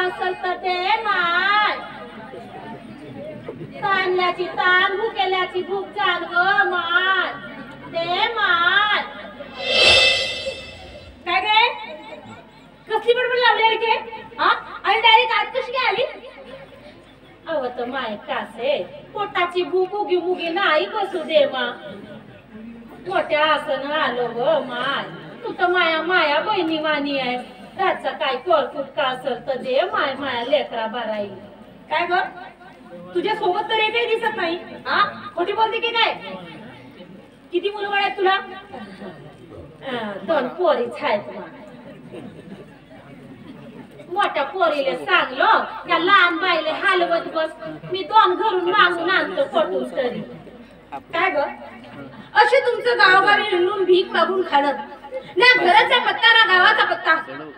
असेल तर दे माय. ताणल्याची ताण भुकेल्याची भूक जाण ग माय. दे माय. काय काय कसली बडबड लावली इथे? हा आणि डायरेक्ट आत कशी काय आली? अव तर माय कासे पोटाची भूक उगी मुगी नाही बसू दे मा. मोठ्या आसन आलो ग माय. तू तर माया माया बहिणी वाणी आहे. त्याचा काय कोळकूट का असेल तर दे माय माया लेकरा बाराई. काय ग तुझ्या सोबत तर एकही दिसत नाही. हा खोटी बोलते की काय? किती मुलं बाळ आहेत तुला? 2 पोरीच आहेत मा. मोठ्या पोरीले सांगलो त्या लहान बाईले हलवत बस. मी 2 घरून मागून आणतो पटून तरी. काय ग असे तुमचं गावोगावी हिंडून भीक मागून खाणं ना घराचा पत्ता ना गावाचा पत्ता.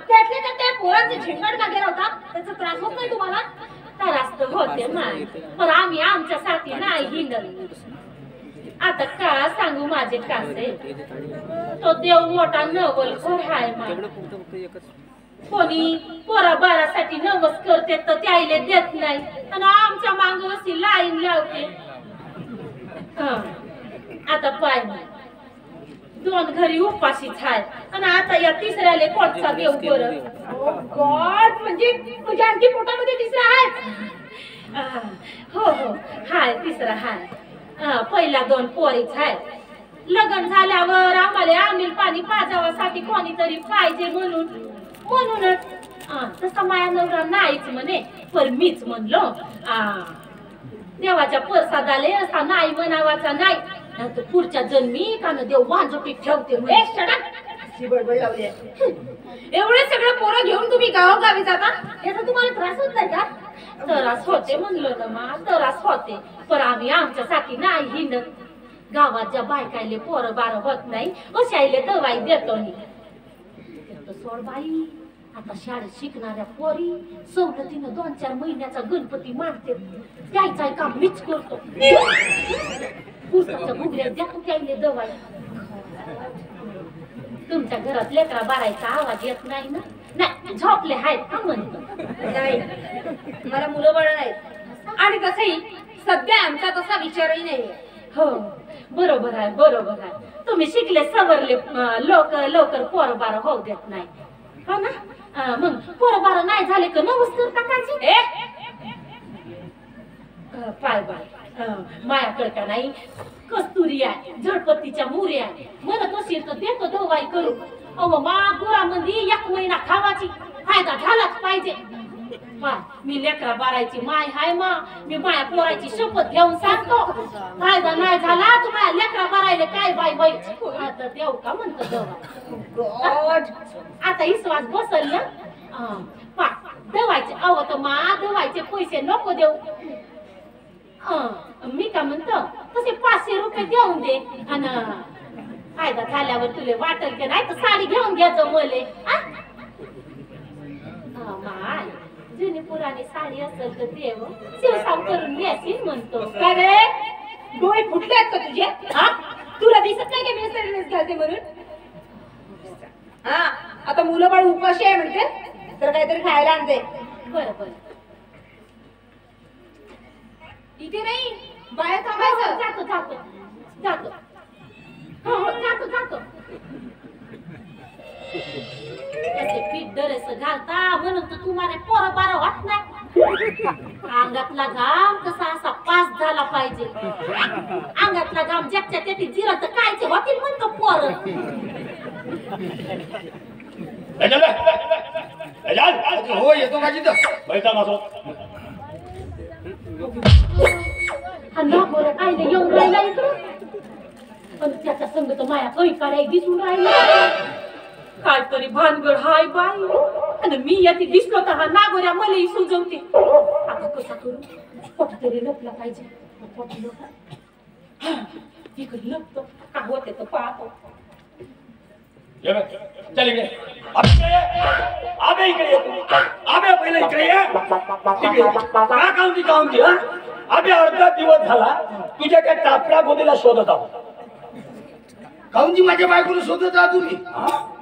त्यातल्या त्यात त्या पोरांचे झिंगड का गेला होता त्याचा त्रास होत नाही तुम्हाला? त्रास तर होते माय पण आम्ही आमच्यासाठी नाही हिंडत. आता का सांगू माझे कासे. तो देव मोठा नवलखोर हाय मा. कोणी पोरा बारासाठी नवस करते तर त्याईले देत नाही आणि आमच्या मांग अशी लाईन लावते. आता पाय माय 2 घरी उपाशीच आहेत आणि आता या तिसऱ्याले कोणचा देव बरं. गॉड म्हणजे आणखी पोटामध्ये तिसरा आहे? हो हो हाय तिसरा हाय. पहिला 2 पोरीच आहेत. लग्न झाल्यावर आम्हाला आमिल पाणी पाजावासाठी कोणीतरी पाहिजे म्हणूनच तसा माया नवरा नाहीच म्हणे पण मीच म्हणलो देवाच्या प्रसादाले असा नाही म्हणावाचा नाही. तर पुढच्या जन्मी का न देव वांजोटी ठेवते. बडबड लावली आहे. एवढे सगळे पोरं घेऊन तुम्ही गावोगावी जाता याचा तुम्हाला त्रास होत नाही का? त्रास होते म्हणलो ना मा त्रास होते पण आम्ही आमच्यासाठी नाही हिंडत. गावात ज्या बायकायले पोरं बार होत नाही अशाईले दवाई देतो. सोड बाई आता शाळेत शिकणाऱ्या पोरी सवलतीनं 2-4 महिन्याचा गणपती मांडते. द्यायचा काम मीच करतो. पुस्तकाच्या घुगऱ्यात द्या त्याईले दवाई. तुमच्या घरात लेकरा बारायचा आवाज येत नाही ना? नाही झोपले आहेत का म्हणतो? नाही मला मुलं बाळ नाहीत आणि तसंही सध्या आमचा तसा विचारही नाही. हो बरोबर आहे बरोबर आहे. तुम्ही शिकले सवरले लोक लवकर पोर बार होऊ देत नाही हो ना. मग पोर बार नाही झाले का नवस करता काजी? पाय बाय मायाकडे का नाही कस्तुरी आहे झडपतीच्या मुरी आहे. म्हणत असेल तर देतो दवाई करू. अहो मा गुरामध्ये 1 महिना खावाची फायदा झालाच पाहिजे. मी लेकरा बारायची माय हाय मा. मी माया पोरायची शपथ घेऊन सांगतो फायदा नाही झाला तर माया लेकरा बारायले काय बाई बाई आता देऊ का म्हणतो दवा. आता विश्वास बसल ना. दवायचे अहो तर मा दवायचे पैसे नको देऊ. मी का म्हणतो तसे 500 रुपये देऊन दे आणि फायदा झाल्यावर तुले वाटेल की नाही तर साडी घेऊन घ्यायचं मले. माय जुनी पुराणी साडी असेल तर देव शिवसाव करून घ्यायची म्हणतो. अरे डोळे फुटले आहेत का तुझे? हा तुला दिसत नाही की मी साडी घालते म्हणून? हा आता मुलं बाळ उपाशी आहे म्हणते तर काहीतरी खायला आणते. बरं बरं इथे नाही बाहेर थांबायचं. जातो जातो जातो. हो हो जातो जातो. त्याचे पीठ डरेस घालता म्हणून तर तुम्हाला पोरं बारा होत नाही. अंगातला घाम कसा असा पास झाला पाहिजे. अंगातला घाम ज्याच्या त्याची जिरा तर कायचे होतील म्हणतो पोर. हो येतो माझी तर बैठा माझो. बरं काय नाही येऊन राहिला इकडं पण त्याच्या संग तर माया कवी काढाय दिसून राहिला. काहीतरी भानगड हाय बाई आणि मी याची दिसलो तर हा नागोऱ्या मलाही सुजवते. आता कसा करू पोट तरी लपला पाहिजे. पोट लपला इकडे लपतो का होते तर पाहतो. चल इकडे आबे इकडे आबे पहिले इकडे ये. का काउंटी आबे अर्धा दिवस झाला तुझ्या त्या टापरा गोदीला शोधत आहोत. काऊनजी माझ्या बायकोला शोधत आहात तुम्ही?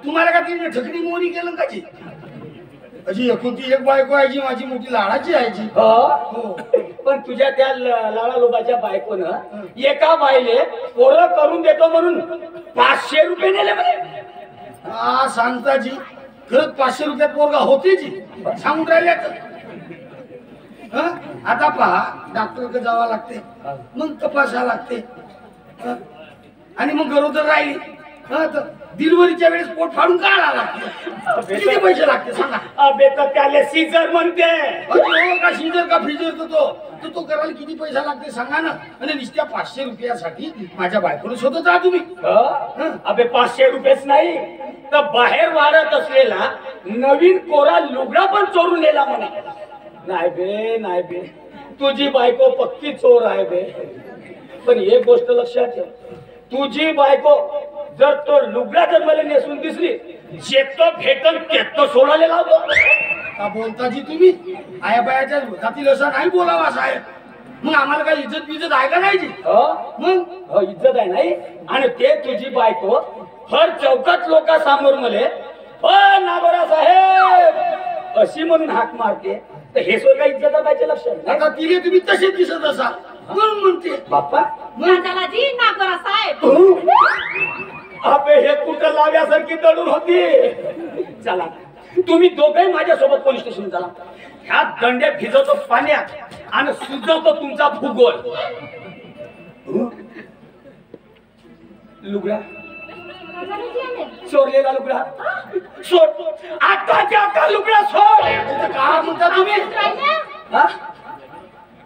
तुम्हाला का तिने ठकडी मोरी केलं का जी? अजी एकुलती एक बायको आहे जी माझी मोठी लाडाची आहे जी. हो पण तुझ्या त्या लाडा लोबाच्या बायकोनं एका बाईले पोरं करून देतो म्हणून 500 रुपये नेले म्हणे. हा सांगता जी खरंच 500 रुपयात पोरगा होते जी सांगून राहिले आता पहा डॉक्टरकडे जावं लागते मग तपासा लागते आणि मग गरोदर राहिली तर डिलिव्हरीच्या वेळेस पोट फाडून काढावं लागते. किती पैसे लागते सांगा. अबे तर त्याला सीझर म्हणते. का सीझर का फ्रीजर तो करायला किती पैसा लागते सांगा ना. आणि नुसत्या 500 रुपयासाठी माझ्या बायकोला शोधत राहा तुम्ही. अबे 500 रुपयेच नाही तर बाहेर वाढत असलेला नवीन कोरा लुगडा पण चोरून नेला म्हणे. नाही बे तुझी बायको पक्की चोर आहे बे. पण एक गोष्ट लक्षात ठेव तुझी बायको जर तो लुगडा जर मला नेसून दिसली जेतो भेटन तेतो सोडायला लावतो. का बोलता जी तुम्ही आया बायाच्या जातील असं नाही बोलावा साहेब. मग आम्हाला काही इज्जत बिज्जत आहे का नाही जी. मग इज्जत आहे नाही. आणि ते तुझी बायको हर चौकात लोकांसमोर मले नागोरा साहेब अशी म्हणून हाक मारते तर हे सोय काही इज्जत पाहिजे लक्षात. आता तिले तुम्ही तसे दिसत असाल म्हणून म्हणते बाप्पा जी नागोरा साहेब. अबे हे कुठं लाव्यासारखी दडून होती. चला तुम्ही दोघेही माझ्यासोबत पोलीस स्टेशन चला. ह्या दंड्या भिजवतो पाण्यात आणि सुजवतो तुमचा भूगोल. लुगडा चोरलेला लुगडा सोड. आताच्या आता लुगडा सोड. का म्हणता तुम्ही.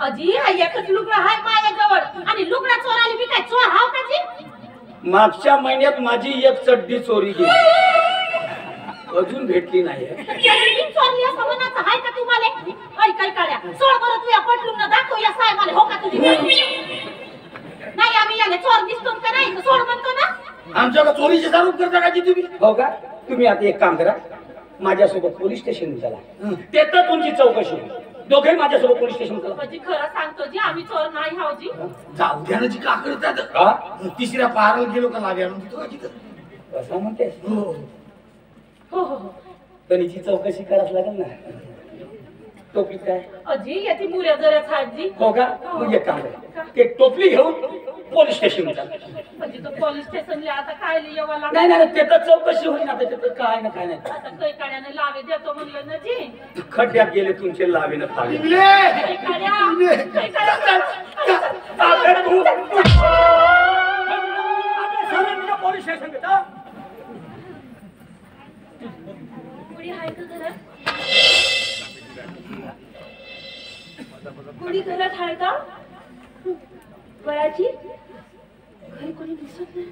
अजी हा एकच लुगडा हाय माझ्याजवळ आणि लुगडा चोरायला मी काय चोर हाव का जी. मागच्या महिन्यात माझी एक चड्डी चोरी गेली अजून भेटली नाही. चोरली असं म्हणायचं हाय का तुम्हाला. काय काढ्या सोड बरं तुझ्या पटलून दाखव या साहेबाला हो का तुझी. नाही आम्ही याला चोर दिसतो का नाही सोड म्हणतो ना. आमच्याला चोरीचे आरोप करता का जी तुम्ही. हो का तुम्ही आता एक काम करा माझ्यासोबत पोलीस स्टेशन चला. ते तर तुमची चौकशी होईल. दोघे माझ्यासोबत पोलीस स्टेशन चला. म्हणजे खरं सांगतो जी आम्ही चोर नाही हाव जी. जाऊ द्या ना जी का करतात. तिसऱ्या पाराला गेलो का लावी आणून तिथं का तिथं असं म्हणते. हो हो हो पण हिची चौकशी करावच लागेल ना. टोपली काय अजी याची मुऱ्या जऱ्याच आहेत जी. हो का मग एक काम करा ते टोपली घेऊन पोलीस स्टेशन चला. म्हणजे तो पोलीस स्टेशनला आता काय यावं लागेल. नाही ते तर चौकशी होईल ना. त्याच्यात काय ना काय नाही. आता काही काड्याने लावे देतो म्हणलं ना जी. खड्ड्यात गेले तुमचे लावे ना फावे. काही काड्या पोलीस स्टेशन कुणी आहे का घरात. कुणी घरात आहे का वयाची. घरी कोणी दिसत नाही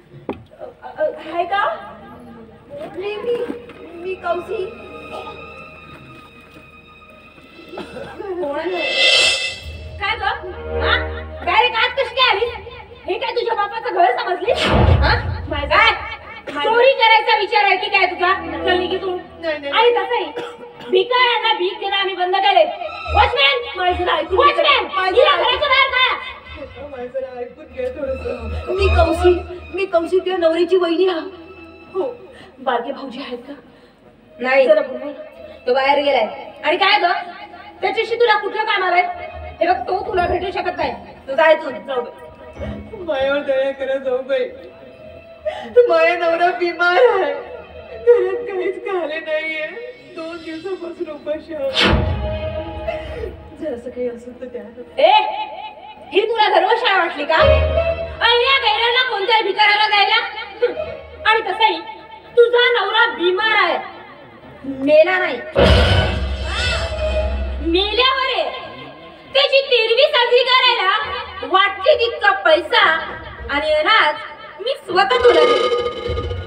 आहे का. मी कौसी. काय ग डायरेक्ट आज कशी काय आली. हे काय तुझ्या बापाचं घर समजली. काय चोरी करायचा विचार आहे की काय तुझा. चल की तू. आणि तसंही भिकाऱ्यांना भीक देणं आम्ही बंद केले. वॉचमॅन वॉचमॅन घराच्या बाहेर काय. मी कौशी त्या नवरीची वहिनी हा. हो बारके भाऊजी आहेत का. नाही जरा तो बाहेर गेलाय. आणि काय ग त्याच्याशी तुला कुठलं काम आलंय. हे बघ तो तुला भेटू शकत नाही. तू जाय तू जाऊ. मायावर दया करा जाऊ बाई. माझा नवरा बिमार आहे. घरात काहीच खाले नाहीये. 2 दिवसापासून उपाशी जरासं काही असेल तर द्या. ही तुला धर्मशाळा वाटली का. अहिल्या गैराला कोणत्याही भिकाऱ्याला द्यायला. आणि तसंही तुझा नवरा बिमार आहे मेला नाही. मेल्यावर आहे. त्याची 13वी साजरी करायला वाटते तितका पैसा आणि राज मी स्वतः तुला देते.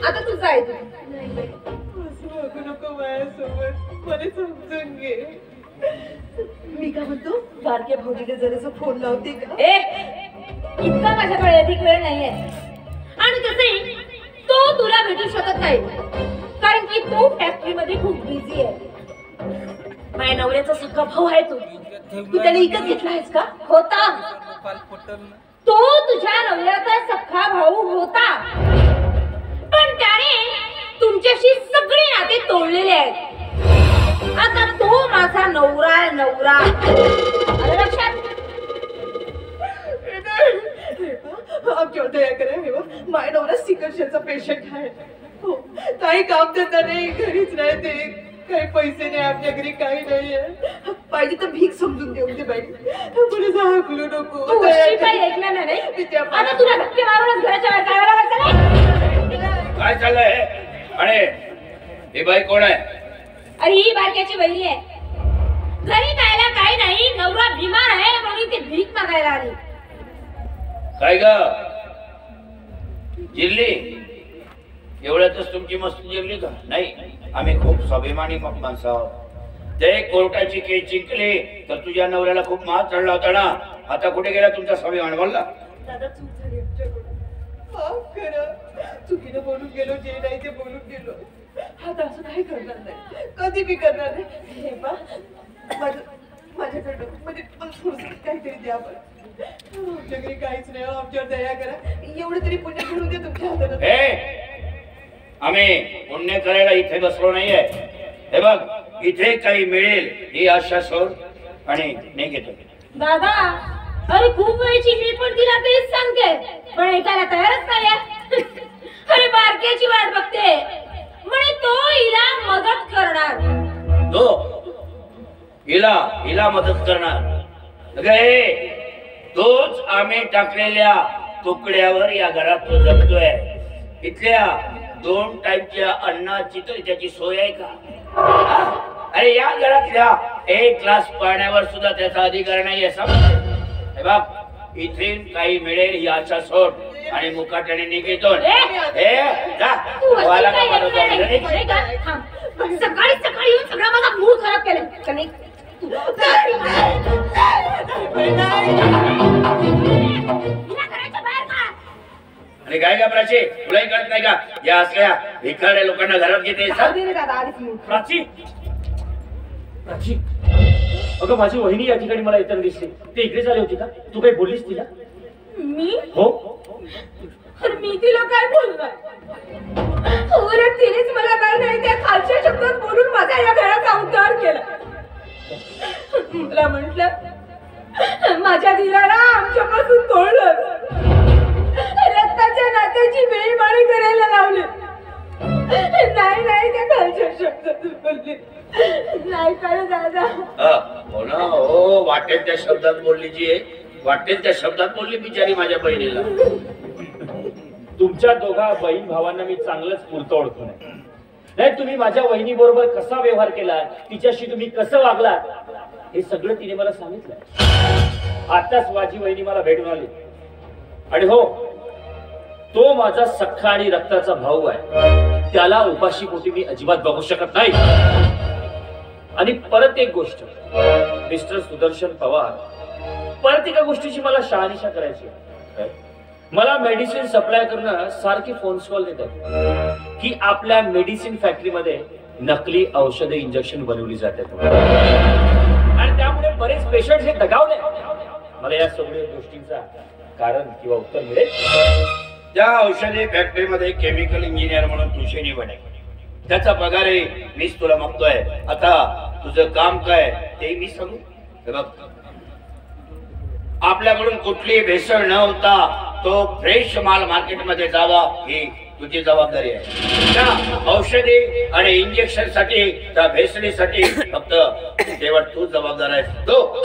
आता तू जाय. असं वागू नको माझ्यासोबत. मला समजून घे. मी काय म्हणतो बारक्या भाऊजीला जरासं फोन लावते का. इतका माझ्याकडे अधिक वेळ नाहीये. आणि तसंही तो तुला भेटू शकत नाही कारण की तो फॅक्टरी मध्ये खूप बिझी आहे. माझ्या नवऱ्याचा सख्खा भाऊ आहे तू त्याला इकत घेतला आहेस का. होता तो तुझ्या नवऱ्याचा सख्खा भाऊ होता. पण त्याने तुमच्याशी सगळे नाते तोडलेले आहेत. आता माझा नवरा आहे नवरा. आलं लक्षात? आमच्यावर दया करा. हे माझ्या नवरा सिकलशेलचा पेशंट आहे. हो, काही काम धंदा नाही, घरीच राहते, काही पैसे नाही आमच्या घरी, काही नाहीये. पाहिजे तर भीक समजून देऊ दे बाई, पुढे हाकलू नको. तू अशी काही ऐकलं नाही. आता तुला धक्के मारूनच घराच्या बाहेर जावं लागतं ना. काय चाललंय? आणि ही बाई कोण आहे? अरे ही बारक्याची बहिणी आहे. घरी खायला काही नाही, नवरा बिमार आहे म्हणून ती भीक मागायला आली. काय ग जिरली? एवढ्यातच तुमची मस्ती जिरली का? नाही, आम्ही खूप स्वाभिमानी माणसं आहोत. ते कोर्टाची केस जिंकली तर तुझ्या नवऱ्याला खूप महाग चढला होता ना. आता कुठे गेला तुमचा स्वाभिमान? बोलला दादा, चूक झाली आमच्याकडून, माफ करा. चुकीनं बोलून गेलो, जे नाही ते बोलून गेलो. आता असं काही करणार नाही, कधी बी करणार नाही. हे पा माझ्याकडं म्हणजे मला थोडंसं काहीतरी द्या बरं. आमच्या घरी काहीच नाही, आमच्यावर दया करा. एवढं तरी पुण्य करून दे तुमच्या हातानं. आम्ही पुण्य करायला इथे बसलो नाहीये. हे बघ, इथे काही मिळेल ही आशा सोड आणि नाही घेतो. दादा, अरे खूप वेळची मी पण तिला तेच सांगते, पण ऐकायला तयारच नाहीये. अरे बारक्याची वाट बघते म्हणे तो हिला मदत करणार. हिला मदत करणार? तोच आम्ही टाकलेल्या तुकड्यावर या घरात तो जगतोय. इथल्या 2 टाईमच्या अन्नाची तर त्याची सोय आहे का? अरे या घरातल्या 1 ग्लास पाण्यावर सुद्धा त्याचा अधिकार नाहीये. समजते? बघ, इथे काही मिळेल ही आशा सोड आणि मुकाट्याने निघेतो. सकाळी सकाळी येऊन सगळा माझा मूड खराब केला. आणि काय का प्राची, तुलाही कळत नाही का या असल्या भिकारड्या लोकांना घरात घेते? प्राची, प्राची, अगं माझी वहिनी या ठिकाणी मला येताना दिसली. ते इकडेच आली होती का? तू काही बोललीस तिला? मी? हो. मी तिला काय बोलणार? उलट तिनेच मला काय नाही त्या खालच्या शब्दात बोलून माझा या घराचा उद्धार केला. मला म्हटलं माझ्या दिलाला आमच्यापासून तोडलं, रक्ताच्या नात्याची बेईमानी करायला लावली. नाही त्या खालच्या शब्दात बोलले. नाही काय दादा. हो ना, हो, वाटेल त्या शब्दात बोलली. जी वाटेल त्या शब्दात बोलली बिचारी माझ्या बहिणीला. तुमच्या दोघा बहीण भावांना मी चांगलंच पुरतं ओळखतो नाही. तुम्ही माझ्या वहिनी बरोबर कसा व्यवहार केला, तिच्याशी तुम्ही कसं वागलात, हे सगळं तिने मला सांगितलं. आताच माझी वहिनी मला भेटून आली. आणि हो, तो माझा सख्खा आणि रक्ताचा भाऊ आहे. त्याला उपाशी पोटी मी अजिबात बघू शकत नाही. आणि परत एक गोष्ट, मिस्टर सुदर्शन पवार, परत एका गोष्टीची मला शहानिशा करायची आहे. मला मेडिसिन सप्लाय करणं सारखी फोन कॉल देतात की आपल्या मेडिसिन फॅक्टरीमध्ये नकली औषधे इंजेक्शन बनवली जातात आणि त्यामुळे बरेच पेशंट हे दगावले. मला या सगळ्या गोष्टींचा कारण किंवा उत्तर मिळेल? त्या औषधी फॅक्टरीमध्ये केमिकल इंजिनियर म्हणून तुझी निवड आहे. त्याचा पगारही मीच तुला मागतोय. आता तुझं काम काय ते मी सांगू? बघ, आपल्याकडून कुठली भेसळ न होता तो फ्रेश माल मार्केटमध्ये जावा ही तुझी जबाबदारी आहे. त्या औषधी आणि इंजेक्शन साठी, त्या भेसळीसाठी फक्त शेवट तू जबाबदार आहेस. तो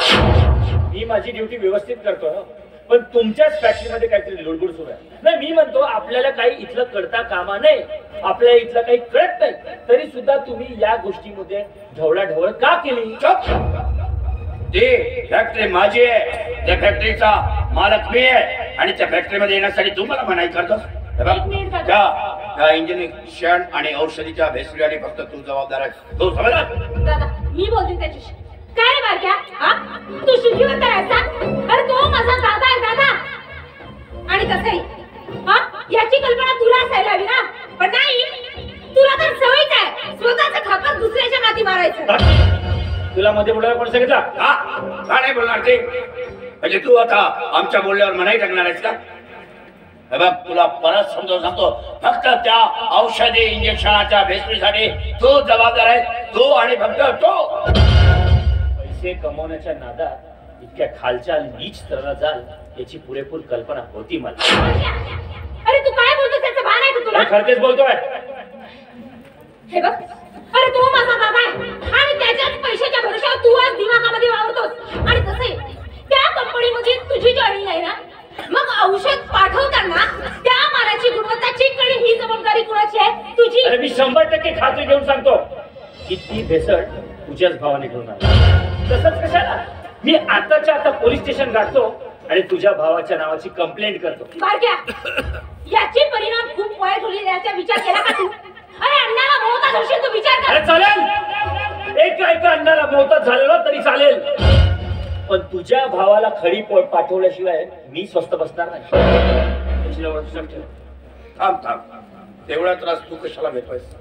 मी माझी ड्युटी व्यवस्थित करतो ना, पण तुमच्याच फॅक्टरीमध्ये काहीतरी लुडबुड सुरू आहे. नाही, मी म्हणतो आपल्याला काही इथलं कळता कामा नाही, आपल्याला इथलं काही कळत नाही, तरी सुद्धा तुम्ही या गोष्टीमध्ये ढवळाढवळ का केली? ती फॅक्टरी माझी आहे, त्या फॅक्टरीचा मालक मी आहे आणि त्या फॅक्टरीमध्ये येण्यासाठी तू मला मनाई करतोस? त्या इंजिनिअरिंग आणि औषधीच्या भेसळीसाठी फक्त तू जबाबदार आहे. तो समजला? दादा, मी बोलते त्याच्याशी. काय रे बारक्या, हा? तू शुद्धीवंत आहेस का? अरे तो माझा दादा आहे, दादा. आणि तसंही हा, याची कल्पना तुला असायला हवी ना, पण नाही. तुला तर सवयच आहे स्वतःचं खापर दुसऱ्याच्या माती मारायचं. तुला मध्ये बोलायला कोण सांगितलं? का नाही बोलणार ते? म्हणजे तू आता आमच्या बोलल्यावर मनाई टाकणार आहेस का? बघ, तुला परत समजावून सांगतो, फक्त त्या औषधी इंजेक्शनाच्या भेसळीसाठी तू जबाबदार आहे. तू आणि फक्त तो. पैसे कमवण्याच्या नादात इतक्या खालच्या नीच स्तराला जाल याची पुरेपूर कल्पना होती मला. अरे तू काय बोलतो त्याचं भान आहे का तुला? खरतेच बोलतोय. हे बघ, अरे तू माझा दादा आहे आणि त्याच्याच पैशाच्या भरोशावर तू आज दिमागामध्ये वावरतोस. आणि तसे त्या कंपनीमध्ये तुझी जॉईनिंग आहे ना, मग औषध पाठवताना त्या मालाची गुणवत्ता चेक करणे ही जबाबदारी कुणाची आहे? तुझी. अरे मी 100% खात्री घेऊन सांगतो की ती भेसळ तुझ्याच भावाने घेऊन आला. तसंच कशाला, मी आताच्या आता पोलीस स्टेशन गाठतो आणि तुझ्या भावाच्या नावाची कंप्लेंट करतो. बारक्या, याचे परिणाम खूप वाईट होईल याचा विचार केला का तू? अरे अण्णाला मोहताज होशील, तू विचार कर. अरे चालेल, एका अन्नाला मोहताज झालेलो तरी चालेल, पण तुझ्या भावाला खडी पाठवल्याशिवाय मी स्वस्त बसणार नाही. थांब थांब, तेवढा त्रास तू कशाला घेतोयस?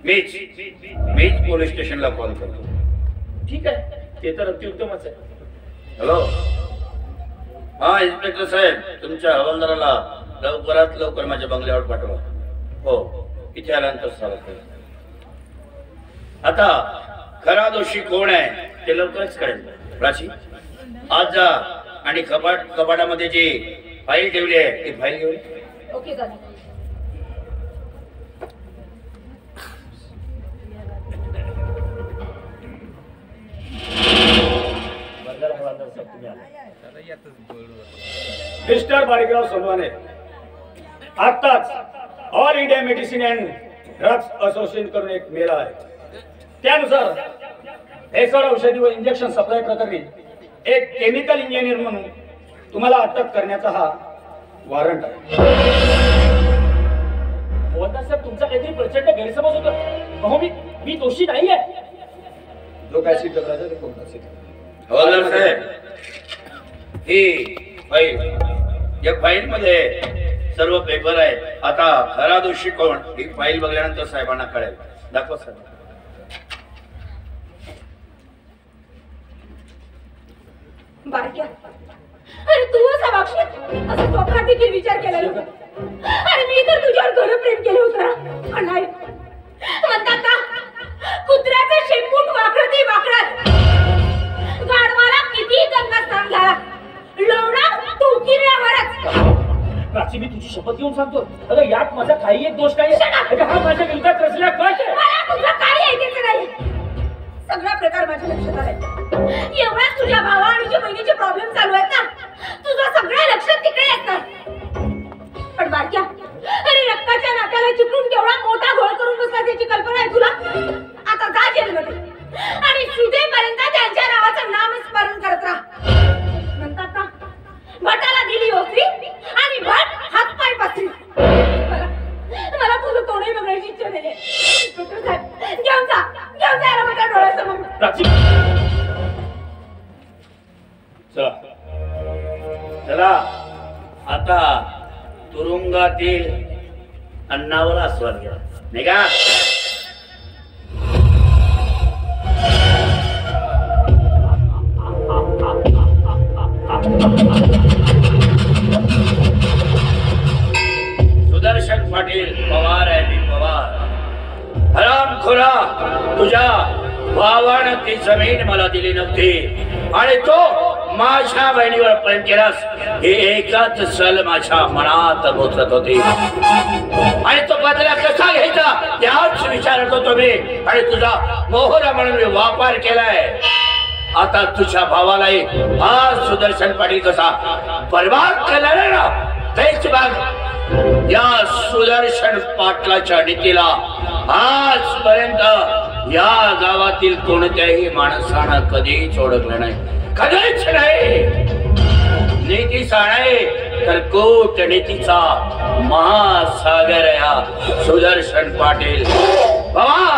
मीच पोलीस स्टेशनला कॉल करतो. ठीक आहे, ते तर अतिउत्तमच आहे. हॅलो, हा इन्स्पेक्टर साहेब, तुमच्या हवालदाराला लवकरात लवकर माझ्या बंगल्यावर पाठवा. हो, इथे आल्यानंतर सांगा. आता खरा दोषी कोण आहे ते लवकरच कळेल. प्राची, आज जा आणि कपाटामध्ये जी फाईल ठेवली आहे ती फाईल घेऊन. ओके दादा. मिस्टर बारीकराव सोनवाने, आत्ताच all India medicine and drugs association करून एक मेल आहे. त्यानुसार भेसळ औषधी व इंजेक्शन सप्लाय प्रकरणी एक केमिकल इंजिनियर म्हणून तुम्हाला अटक करण्याचा हा वॉरंट आहे. साहेब, तुमचा काहीतरी प्रचंड गैरसमज होतो. अहो, मी दोषी नाहीये. जो काय सिद्ध करायचं ते कोणता सिद्ध. हवालदार साहेब, ही फाईल, या फाईल मध्ये सर्व पेपर आहेत. आता खरा दोषी कोण ही फाईल बघल्यानंतर साहेबांना कळेल. दाखवा साहेब. बारक्या, अरे तू असा वागशील असं स्वप्नात देखील विचार केला नव्हता. अरे मी तर तुझ्यावर घर प्रेम केलं होतं. पण नाही, म्हणतात ना, कुत्र्याचं शेपूट वाकडं ते वाकडं. गाढवाला किती गंगा स्नान झाला, लोणा तो किरण्यावरच. प्राची, मी तुझी शपथ घेऊन सांगतो, अगं यात माझा काही एक दोष नाही. हा माझ्या विरोधात रचल्या कळत. मला तुझं काही ऐकायचं नाही. सगळा प्रकार माझ्या लक्षात आलाय. एवढाच तुझ्या भावा आणि तुझ्या बहिणीचे प्रॉब्लेम चालू आहेत ना, तुझं सगळं लक्ष तिकडे असतं. पण बारक्या, अरे रक्ताच्या नात्याला चिकटून केवढा मोठा घोळ करून बसला त्याची कल्पना आहे तुला? आता जा जेलमध्ये आणि सुटेपर्यंत त्यांच्या नावाचं नामस्मरण करत राहा. म्हणतात ना, भटाला दिली ओसरी आणि भट हातपाय पसरी. मला तुझं तोंडही बघायची इच्छा नाही. डॉक्टर साहेब, घेऊन जा याला माझ्या डोळ्यासमोर. प्राची, चला चला, आता तुरुंगातील अन्नावर आस्वाद घ्या. नाही का? सुदर्शन पाटील पवार आहे. मी पवार. हरामखोरा, तुझ्या भावानं ती जमीन मला दिली नव्हती आणि तो माझ्या बहिणीवर प्रेम केलास हे एकाच सल माझ्या मनात बोचत होती आणि तो बदला कसा घ्यायचा त्याच विचारत होतो मी. आणि तुझा मोहरा म्हणून मी वापर केलाय. आता तुझ्या भावालाही हा सुदर्शन पाटील कसा बर्बाद केला ना, तेच बघ. या सुदर्शन पाटलाच्या नीतीला आजपर्यंत या गावातील कोणत्याही माणसानं कधीच ओळखलं नाही. कधीच नाही. नीतीचा नाही तर कूटनीतीचा महासागर या सुदर्शन पाटील पवार.